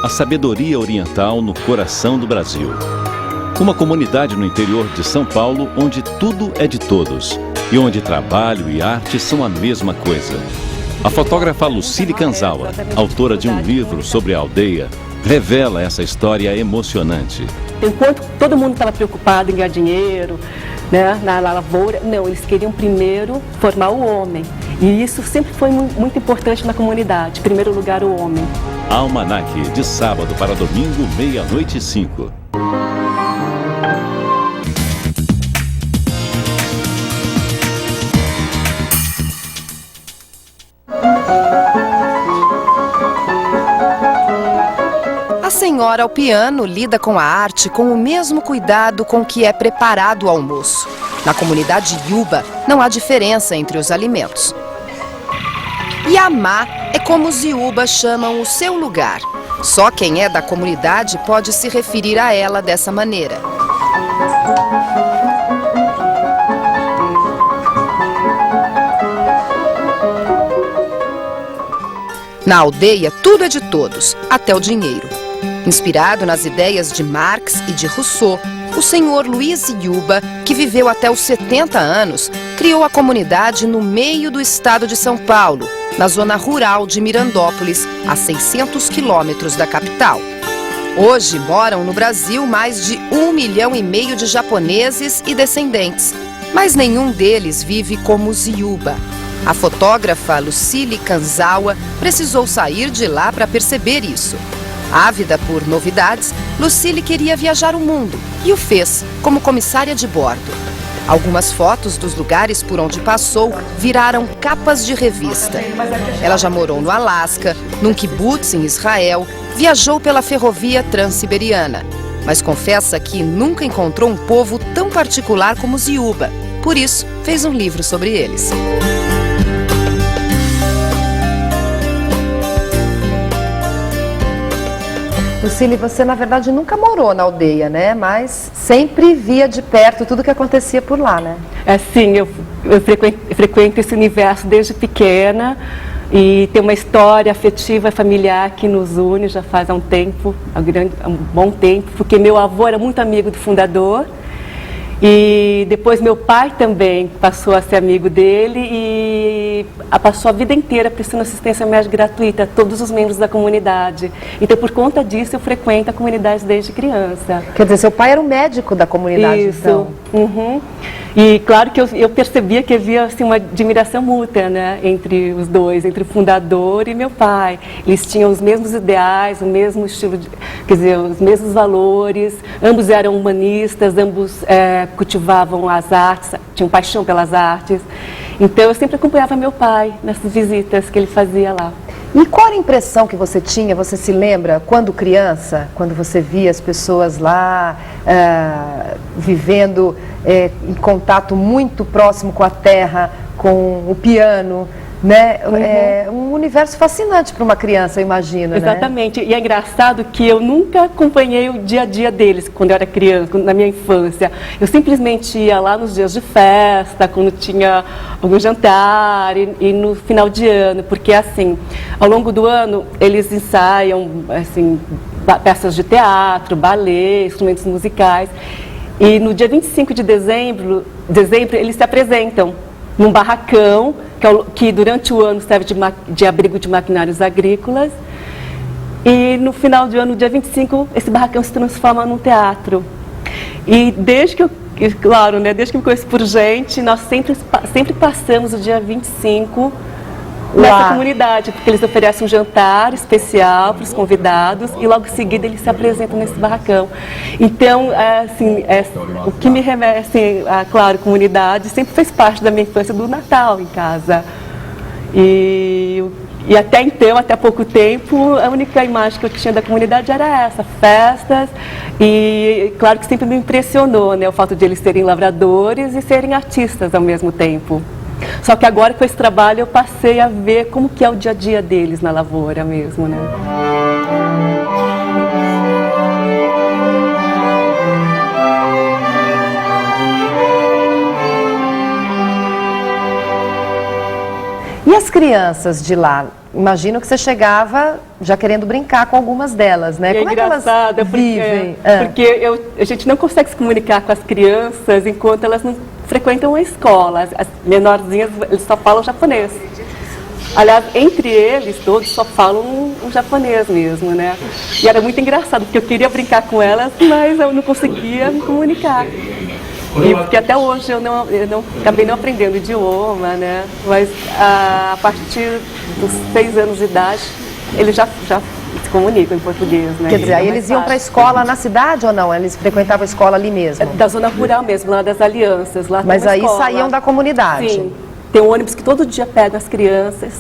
a sabedoria oriental no coração do Brasil. Uma comunidade no interior de São Paulo onde tudo é de todos e onde trabalho e arte são a mesma coisa. A fotógrafa Lucília Kanzawa, autora de um livro sobre a aldeia, revela essa história emocionante. Enquanto todo mundo estava preocupado em ganhar dinheiro, né, na lavoura, não, eles queriam primeiro formar o homem. E isso sempre foi muito importante na comunidade, em primeiro lugar o homem. Almanaque, de sábado para domingo, 00:05. A senhora ao piano lida com a arte com o mesmo cuidado com que é preparado o almoço. Na comunidade Yuba, não há diferença entre os alimentos. Yamá é como os Yuba chamam o seu lugar. Só quem é da comunidade pode se referir a ela dessa maneira. Na aldeia, tudo é de todos, até o dinheiro. Inspirado nas ideias de Marx e de Rousseau, o senhor Luiz Yuba, que viveu até os 70 anos, criou a comunidade no meio do estado de São Paulo, na zona rural de Mirandópolis, a 600 quilômetros da capital. Hoje moram no Brasil mais de 1,5 milhão de japoneses e descendentes, mas nenhum deles vive como os Yuba. A fotógrafa Lucília Kanzawa precisou sair de lá para perceber isso. Ávida por novidades, Lucília queria viajar o mundo e o fez, como comissária de bordo. Algumas fotos dos lugares por onde passou viraram capas de revista. Ela já morou no Alasca, num kibutz em Israel, viajou pela ferrovia Transiberiana, mas confessa que nunca encontrou um povo tão particular como os Yuba. Por isso, fez um livro sobre eles. Lucília, você na verdade nunca morou na aldeia, né? Mas sempre via de perto tudo que acontecia por lá, né? Sim, eu frequento esse universo desde pequena e tem uma história afetiva familiar que nos une já faz um bom tempo, porque meu avô era muito amigo do fundador e depois meu pai também passou a ser amigo dele e passou a vida inteira prestando assistência médica gratuita a todos os membros da comunidade. Então, por conta disso, eu frequento a comunidade desde criança. Quer dizer, seu pai era o médico da comunidade, isso. Então? Uhum. E claro que eu percebia que havia assim, uma admiração mútua, né, entre os dois, entre o fundador e meu pai. Eles tinham os mesmos ideais, o mesmo estilo, quer dizer, os mesmos valores. Ambos eram humanistas, ambos cultivavam as artes, tinham paixão pelas artes. Então eu sempre acompanhava meu pai nessas visitas que ele fazia lá. E qual era a impressão que você tinha, você se lembra, quando criança, quando você via as pessoas lá vivendo em contato muito próximo com a terra, com o piano, né? Uhum. É um universo fascinante para uma criança, eu imagino, Exatamente. Né? E é engraçado que eu nunca acompanhei o dia a dia deles quando eu era criança, na minha infância. Eu simplesmente ia lá nos dias de festa, quando tinha algum jantar e no final de ano, porque assim, ao longo do ano eles ensaiam assim, peças de teatro, balé, instrumentos musicais. E no dia 25 de dezembro eles se apresentam num barracão, que durante o ano serve de abrigo de maquinários agrícolas. E no final do ano, no dia 25, esse barracão se transforma num teatro. E desde que eu me conheço por gente, nós sempre passamos o dia 25 nessa comunidade, porque eles oferecem um jantar especial para os convidados e logo em seguida eles se apresentam nesse barracão. Então, o que me remete a, claro, comunidade, sempre fez parte da minha infância do Natal em casa. E até então, até há pouco tempo, a única imagem que eu tinha da comunidade era essa, festas, e claro que sempre me impressionou, né, o fato de eles serem lavradores e serem artistas ao mesmo tempo. Só que agora com esse trabalho eu passei a ver como que é o dia a dia deles na lavoura mesmo, né? E as crianças de lá, imagino que você chegava já querendo brincar com algumas delas, né? E Como é que elas vivem? Porque a gente não consegue se comunicar com as crianças enquanto elas não frequentam a escola. As menorzinhas, eles só falam japonês. Aliás, entre eles todos só falam um japonês mesmo, né? E era muito engraçado, porque eu queria brincar com elas, mas eu não conseguia me comunicar. E porque até hoje eu acabei não aprendendo o idioma, né? Mas a partir dos 6 anos de idade, eles já se comunicam em português, né? Quer dizer, aí eles iam para a escola na cidade ou não? Eles frequentavam a escola ali mesmo? Da zona rural mesmo, lá das Alianças. Lá Mas tem uma aí escola. saíam da comunidade? Sim. Tem um ônibus que todo dia pega as crianças.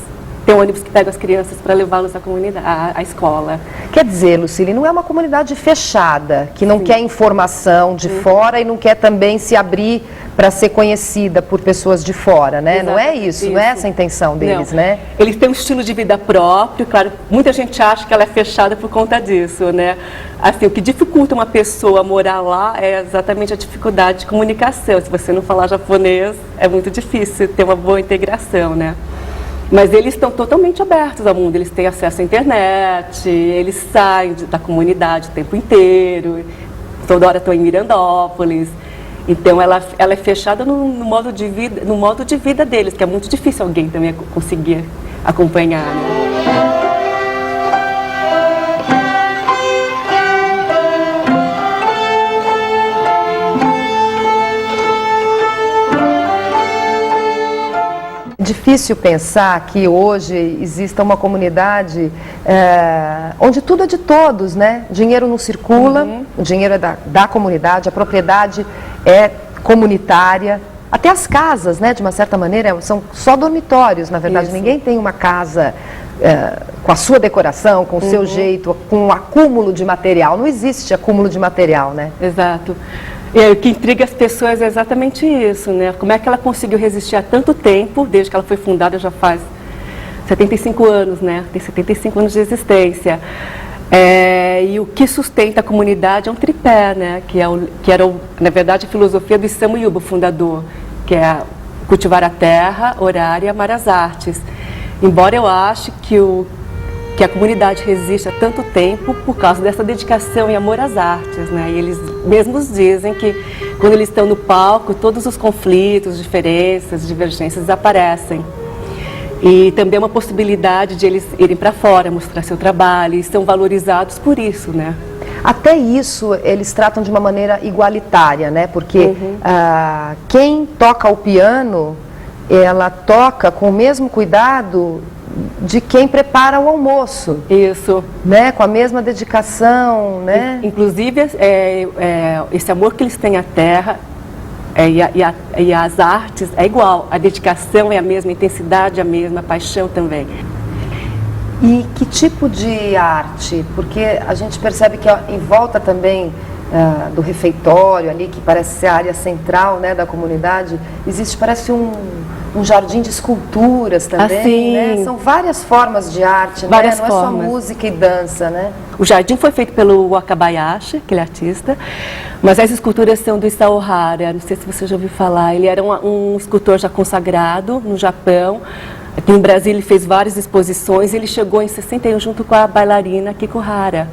Tem um ônibus que pega as crianças para levá-los à comunidade, à escola. Quer dizer, Lucília, não é uma comunidade fechada, que não quer informação de fora e não quer também se abrir para ser conhecida por pessoas de fora, né? Exato, não é isso, não é essa a intenção deles, não. né? Eles têm um estilo de vida próprio, claro, muita gente acha que ela é fechada por conta disso, né? Assim, o que dificulta uma pessoa morar lá é exatamente a dificuldade de comunicação. Se você não falar japonês, é muito difícil ter uma boa integração, né? Mas eles estão totalmente abertos ao mundo, eles têm acesso à internet, eles saem da comunidade o tempo inteiro, toda hora estão em Mirandópolis. Então ela é fechada no modo de vida deles, que é muito difícil alguém também conseguir acompanhar, né? Difícil pensar que hoje exista uma comunidade onde tudo é de todos, né? Dinheiro não circula, o dinheiro é da comunidade, a propriedade é comunitária. Até as casas, né, de uma certa maneira, são só dormitórios, na verdade. Isso. Ninguém tem uma casa com a sua decoração, com o seu jeito, com um acúmulo de material. Não existe acúmulo de material, né? Exato. E aí, o que intriga as pessoas é exatamente isso, né? Como é que ela conseguiu resistir há tanto tempo, desde que ela foi fundada, já faz 75 anos, né? Tem 75 anos de existência. E o que sustenta a comunidade é um tripé, né? Que era, na verdade, a filosofia do Isamu Yuba, o fundador, que é cultivar a terra, orar e amar as artes. Embora eu ache que a comunidade resiste há tanto tempo por causa dessa dedicação e amor às artes, né? E eles mesmos dizem que quando eles estão no palco, todos os conflitos, diferenças, divergências desaparecem. E também é uma possibilidade de eles irem para fora, mostrar seu trabalho, e são valorizados por isso, né? Até isso eles tratam de uma maneira igualitária, né? Porque quem toca o piano, ela toca com o mesmo cuidado de quem prepara o almoço. Isso. Né? Com a mesma dedicação, né? Inclusive, esse amor que eles têm à terra e às artes é igual. A dedicação é a mesma, a intensidade é a mesma, a paixão também. E que tipo de arte? Porque a gente percebe que em volta também do refeitório ali, que parece ser a área central, né, da comunidade, existe, parece um jardim de esculturas também, assim, né? São várias formas de arte, várias né? Não formas. É só música e dança, né? O jardim foi feito pelo Wakabayashi, aquele artista, mas as esculturas são do Isao Hara, não sei se você já ouviu falar. Ele era um escultor já consagrado no Japão. Aqui no Brasil ele fez várias exposições e ele chegou em 61 junto com a bailarina Kiko Hara.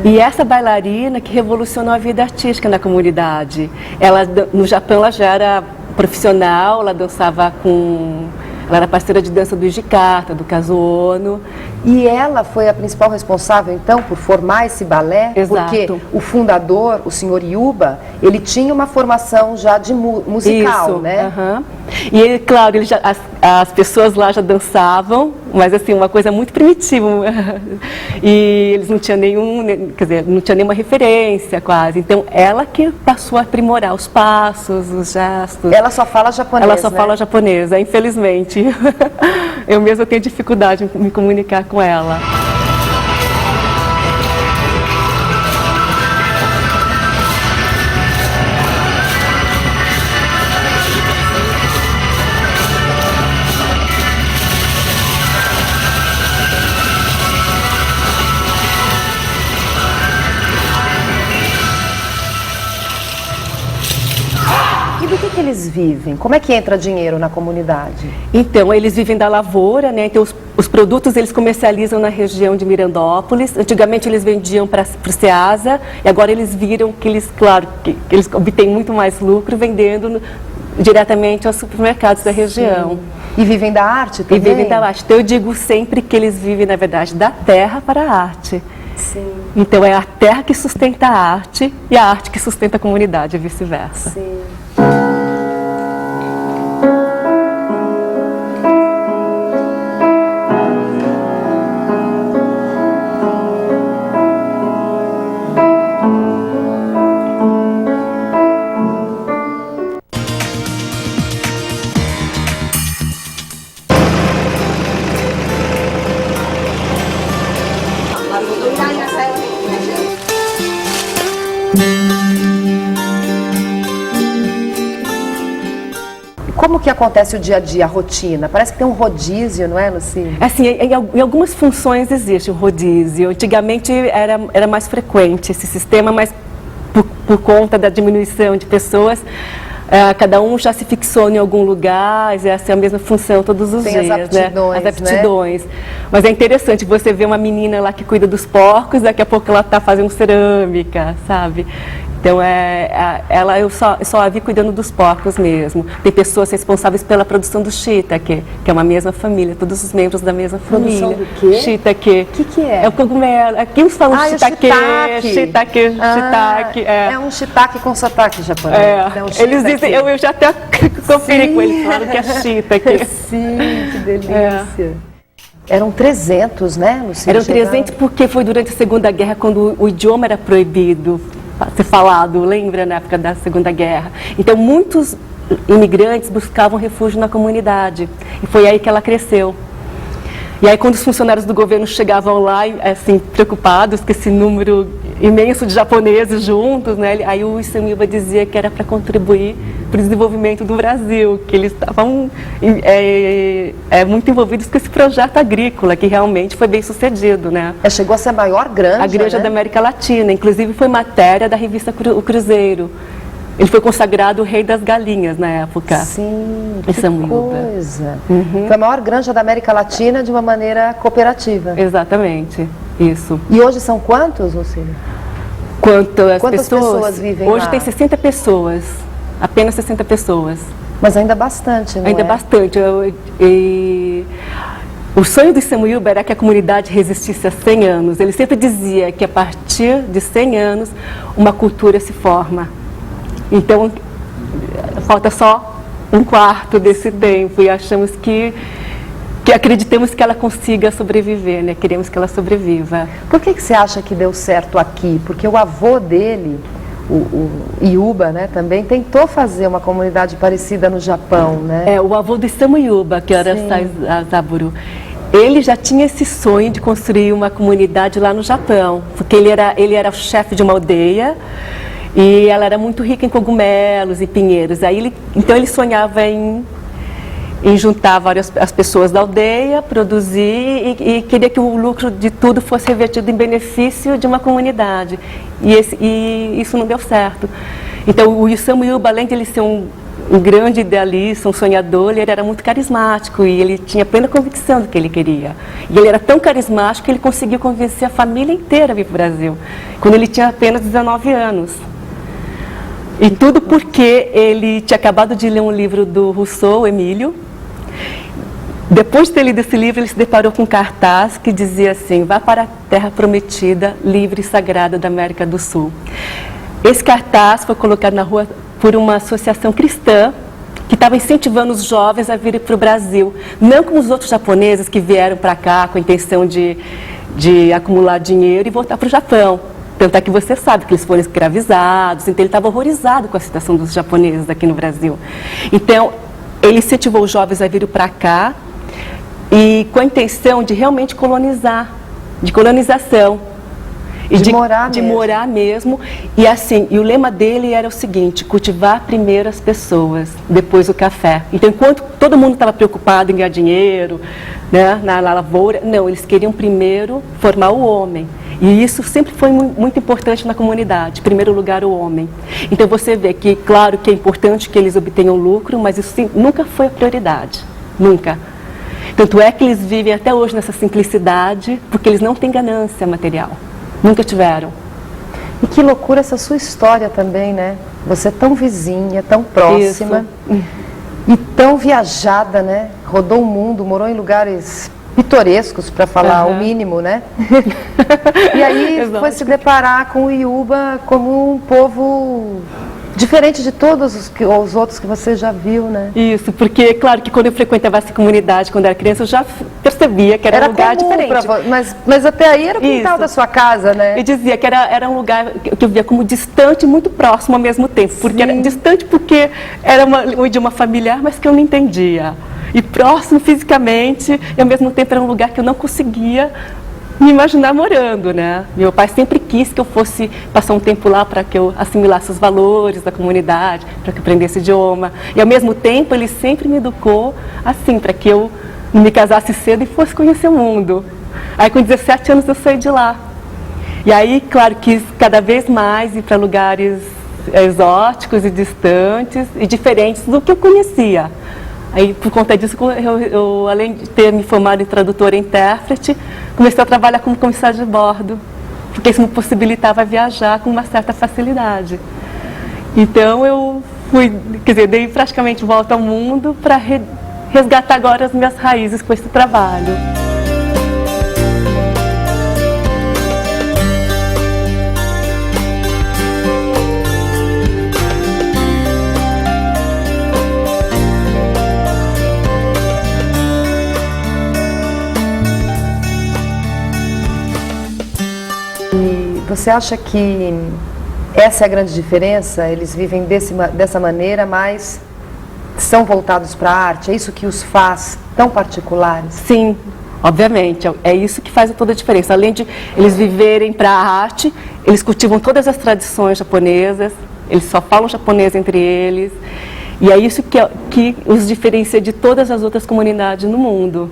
E essa bailarina que revolucionou a vida artística na comunidade. No Japão ela já era profissional, ela dançava ela era parceira de dança do Hijikata, do Kazuo Ono. E ela foi a principal responsável, então, por formar esse balé? Exato. Porque o fundador, o senhor Yuba, ele tinha uma formação já de musical, isso, né? Uhum. E, claro, as pessoas lá já dançavam, mas, assim, uma coisa muito primitiva. E eles não tinham não tinha nenhuma referência, quase. Então, ela que passou a aprimorar os passos, os gestos. Ela só fala japonês, Ela só fala japonesa, infelizmente. Eu mesma tenho dificuldade em me comunicar com ela. E do que eles vivem? Como é que entra dinheiro na comunidade? Então, eles vivem da lavoura, né? Então, os produtos eles comercializam na região de Mirandópolis. Antigamente eles vendiam para o Ceasa e agora eles viram que eles, claro, que eles obtêm muito mais lucro vendendo diretamente aos supermercados da região. Sim. E vivem da arte também? E vivem da arte. Então, eu digo sempre que eles vivem, na verdade, da terra para a arte. Sim. Então, é a terra que sustenta a arte e a arte que sustenta a comunidade, e vice-versa. Sim. Como que acontece o dia a dia, a rotina? Parece que tem um rodízio, não é, Luci? Assim, em algumas funções existe o rodízio. Antigamente era mais frequente esse sistema, mas por conta da diminuição de pessoas, cada um já se fixou em algum lugar, essa é a mesma função todos os tem dias, as aptidões, né? As aptidões. Mas é interessante você ver uma menina lá que cuida dos porcos, daqui a pouco ela está fazendo cerâmica, sabe? Então, eu só a vi cuidando dos porcos mesmo. Tem pessoas responsáveis pela produção do shiitake, que é uma mesma família, todos os membros da mesma família. Produção do quê? Shiitake. O que é? É o cogumelo. Aqui uns falam shiitake, shiitake. É um shiitake com sotaque japonês. É um eles dizem, eu já até conferi com eles, falaram que é shiitake. Sim, que delícia. Eram 300, né, Luci? Eram 300 porque foi durante a Segunda Guerra, quando o idioma era proibido ser falado, lembra, na época da Segunda Guerra. Então, muitos imigrantes buscavam refúgio na comunidade. E foi aí que ela cresceu. E aí, quando os funcionários do governo chegavam lá, assim, preocupados com esse número imenso de japoneses juntos, né, aí o Issam-Yuba dizia que era para contribuir para o desenvolvimento do Brasil, que eles estavam muito envolvidos com esse projeto agrícola, que realmente foi bem sucedido, né? Chegou a ser a maior granja, a granja, né, da América Latina, inclusive foi matéria da revista O Cruzeiro. Ele foi consagrado o rei das galinhas na época. Sim, que Issam-Yuba. coisa. Foi a maior granja da América Latina de uma maneira cooperativa. Exatamente, isso. E hoje são quantos, Lucília? Quantas pessoas vivem hoje lá? tem 60 pessoas, apenas 60 pessoas. Mas ainda bastante, não é? Ainda bastante. O sonho do Issam-Yuba era que a comunidade resistisse a 100 anos. Ele sempre dizia que a partir de 100 anos uma cultura se forma. Então, falta só um quarto desse tempo e achamos que acreditamos que ela consiga sobreviver, né? Queremos que ela sobreviva. Por que você acha que deu certo aqui? Porque o avô dele, o Yuba, né, também tentou fazer uma comunidade parecida no Japão, né? O avô do Issam-Yuba, que era Saburo, ele já tinha esse sonho de construir uma comunidade lá no Japão, porque ele era o chefe de uma aldeia. E ela era muito rica em cogumelos e pinheiros. Então ele sonhava em juntar as pessoas da aldeia, produzir e queria que o lucro de tudo fosse revertido em benefício de uma comunidade. E isso não deu certo. Então o Issam-Yuba, além de ele ser um grande idealista, um sonhador, ele era muito carismático e ele tinha plena convicção do que ele queria. E ele era tão carismático que ele conseguiu convencer a família inteira a vir para o Brasil, quando ele tinha apenas 19 anos. E tudo porque ele tinha acabado de ler um livro do Rousseau, Emílio. Depois de ter lido esse livro, ele se deparou com um cartaz que dizia assim: vá para a terra prometida, livre e sagrada da América do Sul. Esse cartaz foi colocado na rua por uma associação cristã que estava incentivando os jovens a virem para o Brasil. Não como os outros japoneses que vieram para cá com a intenção de acumular dinheiro e voltar para o Japão. Tanto é que você sabe que eles foram escravizados, então ele estava horrorizado com a situação dos japoneses aqui no Brasil. Então, ele incentivou os jovens a virem para cá e com a intenção de realmente colonizar, de colonização. E de morar mesmo. E assim, e o lema dele era o seguinte: cultivar primeiro as pessoas, depois o café. Então, enquanto todo mundo estava preocupado em ganhar dinheiro, né, na lavoura, não, eles queriam primeiro formar o homem. E isso sempre foi muito importante na comunidade, em primeiro lugar o homem. Então você vê que, claro que é importante que eles obtenham lucro, mas isso nunca foi a prioridade, nunca. Tanto é que eles vivem até hoje nessa simplicidade, porque eles não têm ganância material, nunca tiveram. E que loucura essa sua história também, né? Você é tão vizinha, tão próxima e tão viajada, né? Rodou o mundo, morou em lugares pitorescos, para falar o mínimo, né? E aí foi se deparar com o Iuba como um povo diferente de todos os outros que você já viu, né? Isso, porque, claro, que quando eu frequentava essa comunidade, quando era criança, eu já percebia que era um lugar diferente. Mas até aí era o quintal da sua casa, né? Eu dizia que era um lugar que eu via como distante e muito próximo ao mesmo tempo. Porque era distante porque era um idioma familiar, mas que eu não entendia. E próximo fisicamente, e ao mesmo tempo era um lugar que eu não conseguia me imaginar morando, né? Meu pai sempre quis que eu fosse passar um tempo lá para que eu assimilasse os valores da comunidade, para que eu aprendesse idioma. E ao mesmo tempo ele sempre me educou assim, para que eu me casasse cedo e fosse conhecer o mundo. Aí com 17 anos eu saí de lá. E aí, claro, quis cada vez mais ir para lugares exóticos e distantes e diferentes do que eu conhecia. Aí, por conta disso, eu, além de ter me formado em tradutora e intérprete, comecei a trabalhar como comissária de bordo, porque isso me possibilitava viajar com uma certa facilidade. Então, eu dei praticamente volta ao mundo para resgatar agora as minhas raízes com esse trabalho. Você acha que essa é a grande diferença? Eles vivem dessa maneira, mas são voltados para a arte? É isso que os faz tão particulares? Sim, obviamente. É isso que faz toda a diferença. Além de eles viverem para a arte, eles cultivam todas as tradições japonesas, eles só falam japonês entre eles. E é isso que os diferencia de todas as outras comunidades no mundo.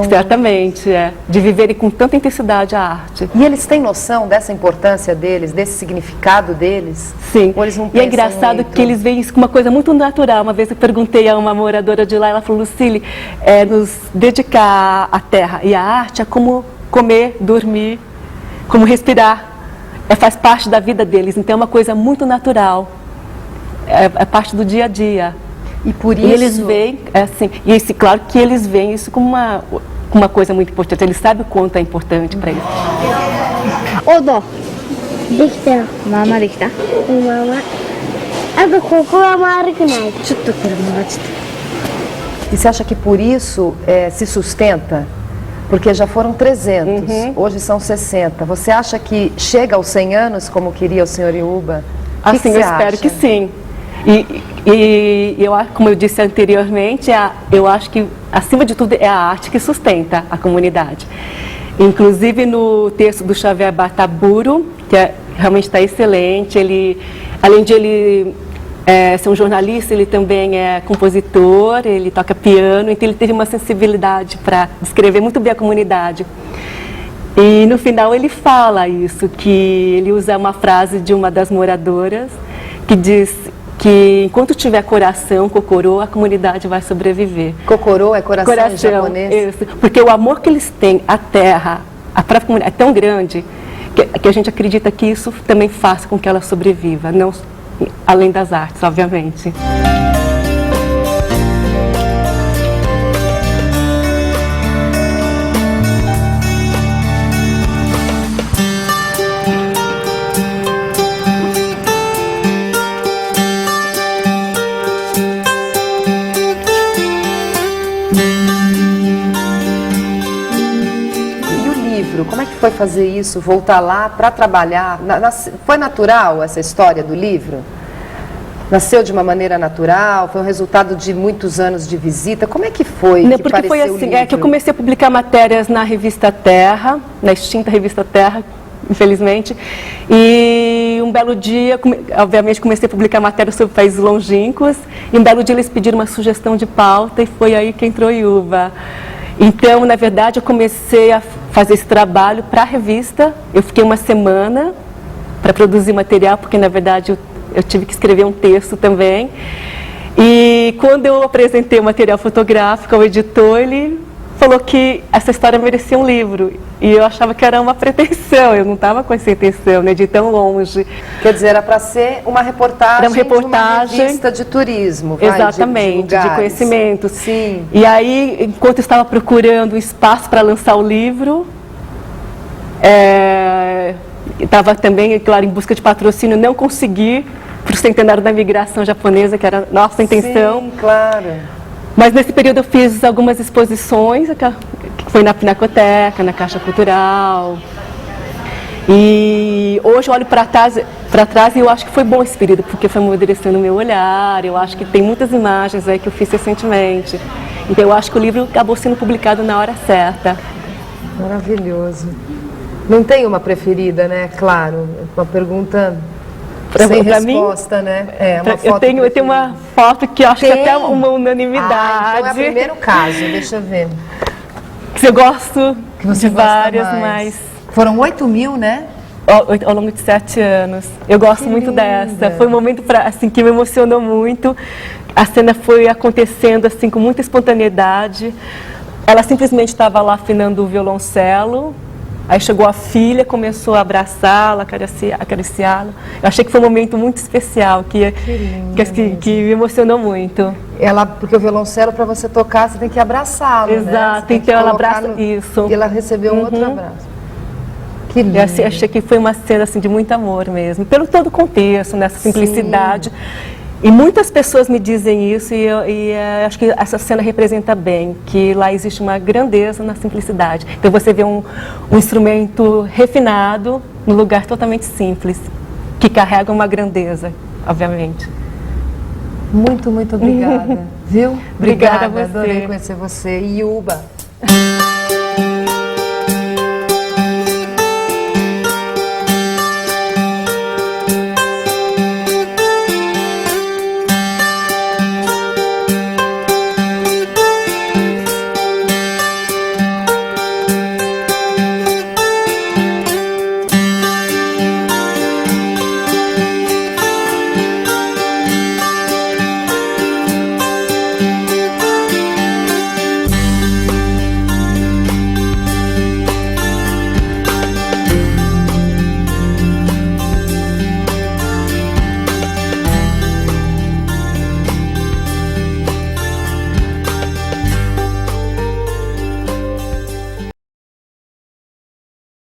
Certamente, de viverem com tanta intensidade a arte. E eles têm noção dessa importância deles, desse significado deles? Sim, ou eles não e é engraçado que eles veem isso como uma coisa muito natural. Uma vez eu perguntei a uma moradora de lá, ela falou: Lucile, nos dedicar à terra e à arte é como comer, dormir, como respirar. Faz parte da vida deles, então é uma coisa muito natural. É parte do dia a dia. E por isso... E eles veem, assim, claro que eles veem isso como uma coisa muito importante, eles sabem o quanto é importante para eles. Odo, dekita? Mama dekita? Mama. E você acha que por isso se sustenta? Porque já foram 300, hoje são 60. Você acha que chega aos 100 anos, como queria o senhor Iuba? Assim, eu espero que sim. E eu, como eu disse anteriormente, eu acho que, acima de tudo, é a arte que sustenta a comunidade. Inclusive, no texto do Xavier Bartaburo, que realmente está excelente, além de ele ser um jornalista, ele também é compositor, ele toca piano, então ele teve uma sensibilidade para descrever muito bem a comunidade. E no final ele fala isso, que ele usa uma frase de uma das moradoras, que diz que enquanto tiver coração, Kokoro, a comunidade vai sobreviver. Kokoro é coração em japonês? Isso, porque o amor que eles têm à terra, à própria comunidade, é tão grande que a gente acredita que isso também faz com que ela sobreviva, não além das artes, obviamente. Como é que foi fazer isso, voltar lá para trabalhar? Foi natural essa história do livro? Nasceu de uma maneira natural? Foi o resultado de muitos anos de visita? Como é que foi? Não, porque foi assim, que eu comecei a publicar matérias na revista Terra, na extinta revista Terra, infelizmente, e um belo dia, obviamente, comecei a publicar matérias sobre países longínquos, e um belo dia eles pediram uma sugestão de pauta, e foi aí que entrou Iuba. Então, na verdade, eu comecei a fazer esse trabalho para a revista. Eu fiquei uma semana para produzir material, porque na verdade eu tive que escrever um texto também. E quando eu apresentei o material fotográfico ao editor, ele falou que essa história merecia um livro. E eu achava que era uma pretensão, eu não estava com essa intenção, né, de ir tão longe. Quer dizer, era para ser uma reportagem, Era uma reportagem de uma revista de turismo. Exatamente, de conhecimento. Sim. E aí, enquanto eu estava procurando um espaço para lançar o livro, estava também, claro, em busca de patrocínio, não consegui, para o centenário da imigração japonesa, que era a nossa intenção. Sim, claro. Mas nesse período eu fiz algumas exposições, que foi na Pinacoteca, na Caixa Cultural. E hoje eu olho para trás e eu acho que foi bom esse período, porque foi amadurecendo o meu olhar. Eu acho que tem muitas imagens aí que eu fiz recentemente. Então eu acho que o livro acabou sendo publicado na hora certa. Maravilhoso. Não tem uma preferida, né? Claro, uma pergunta sem resposta, né? Uma foto eu tenho uma foto que eu acho que até uma unanimidade. Então é o primeiro caso, deixa eu ver. Que eu gosto Que você de gosta várias, mais. mas... Foram 8.000, né? Ao longo de 7 anos. Eu gosto muito dessa. Foi um momento assim, que me emocionou muito. A cena foi acontecendo assim, com muita espontaneidade. Ela simplesmente estava lá afinando o violoncelo. Aí chegou a filha, começou a abraçá-la, acariciá-la. Eu achei que foi um momento muito especial, que me emocionou muito. Porque o violoncelo, para você tocar, você tem que abraçá-lo, Exato, né? então ela abraça isso. E ela recebeu um outro abraço. Que lindo. Eu achei que foi uma cena assim, de muito amor mesmo, pelo todo o contexto, nessa simplicidade. Sim. E muitas pessoas me dizem isso e acho que essa cena representa bem, que lá existe uma grandeza na simplicidade. Então você vê um instrumento refinado num lugar totalmente simples, que carrega uma grandeza, obviamente. Muito, muito obrigada. Viu? Obrigada a você. Adorei conhecer você. Yuba.